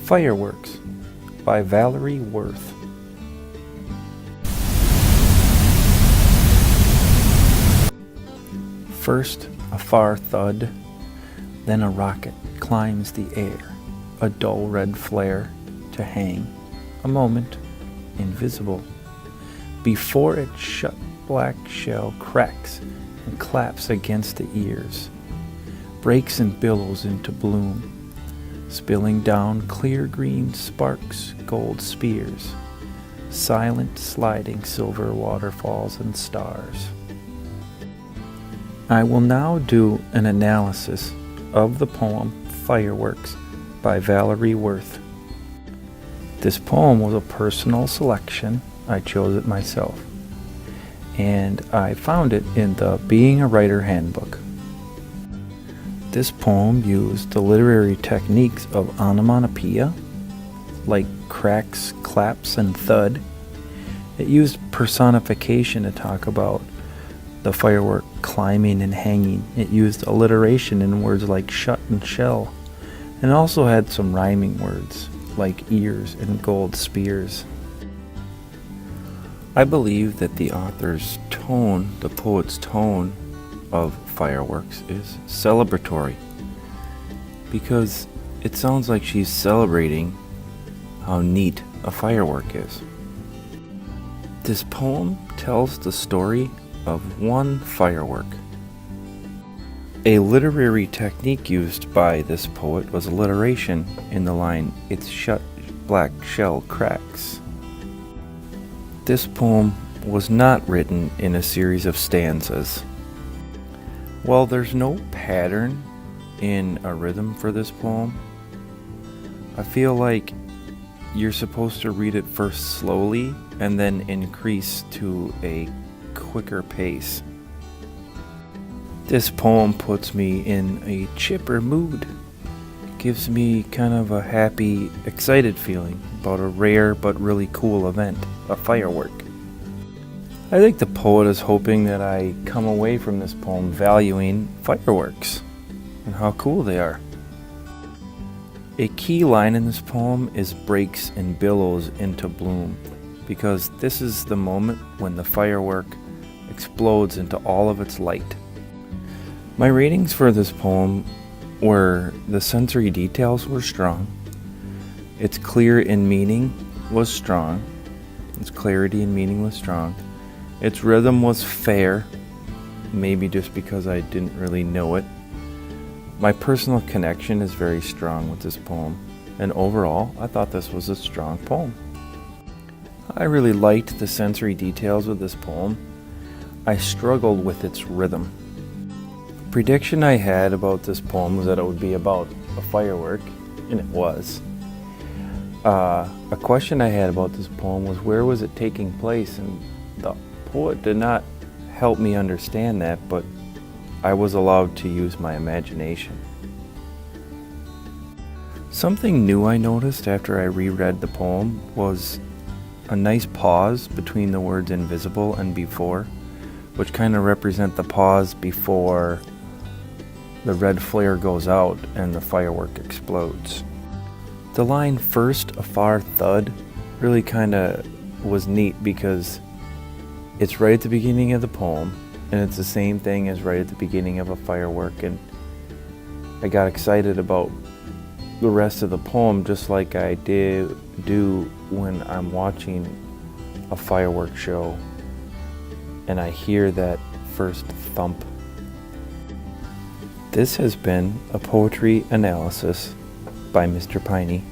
Fireworks by Valerie Worth. First a far thud, then a rocket climbs the air, a dull red flare to hang, a moment, invisible. Before its shut black shell cracks and claps against the ears, breaks and billows into bloom, spilling down clear green sparks, gold spears, silent sliding silver waterfalls and stars. I will now do an analysis of the poem Fireworks by Valerie Worth. This poem was a personal selection. I chose it myself, and I found it in the Being a Writer Handbook. This poem used the literary techniques of onomatopoeia, like cracks, claps, and thud. It used personification to talk about the firework climbing and hanging. It used alliteration in words like shut and shell, and also had some rhyming words like ears and gold spears. I believe that the author's tone, the poet's tone of Fireworks is celebratory, because it sounds like she's celebrating how neat a firework is. This poem tells the story of one firework. A literary technique used by this poet was alliteration in the line, "Its shut black shell cracks." This poem was not written in a series of stanzas. While there's no pattern in a rhythm for this poem, I feel like you're supposed to read it first slowly and then increase to a quicker pace. This poem puts me in a chipper mood. It gives me kind of a happy, excited feeling about a rare but really cool event, a firework. I think the poet is hoping that I come away from this poem valuing fireworks and how cool they are. A key line in this poem is breaks and billows into bloom, because this is the moment when the firework explodes into all of its light. My ratings for this poem were the sensory details were strong, its clear in meaning was strong, its clarity in meaning was strong, its rhythm was fair, maybe just because I didn't really know it. My personal connection is very strong with this poem, and overall, I thought this was a strong poem. I really liked the sensory details of this poem. I struggled with its rhythm. The prediction I had about this poem was that it would be about a firework, and it was. A question I had about this poem was, where was it taking place? And the poet did not help me understand that, but I was allowed to use my imagination. Something new I noticed after I reread the poem was a nice pause between the words invisible and before, which kind of represent the pause before the red flare goes out and the firework explodes. The line "first a far thud" really kind of was neat, because it's right at the beginning of the poem, and it's the same thing as right at the beginning of a firework, and I got excited about the rest of the poem just like I do when I'm watching a firework show and I hear that first thump. This has been a poetry analysis by Mr. Piney.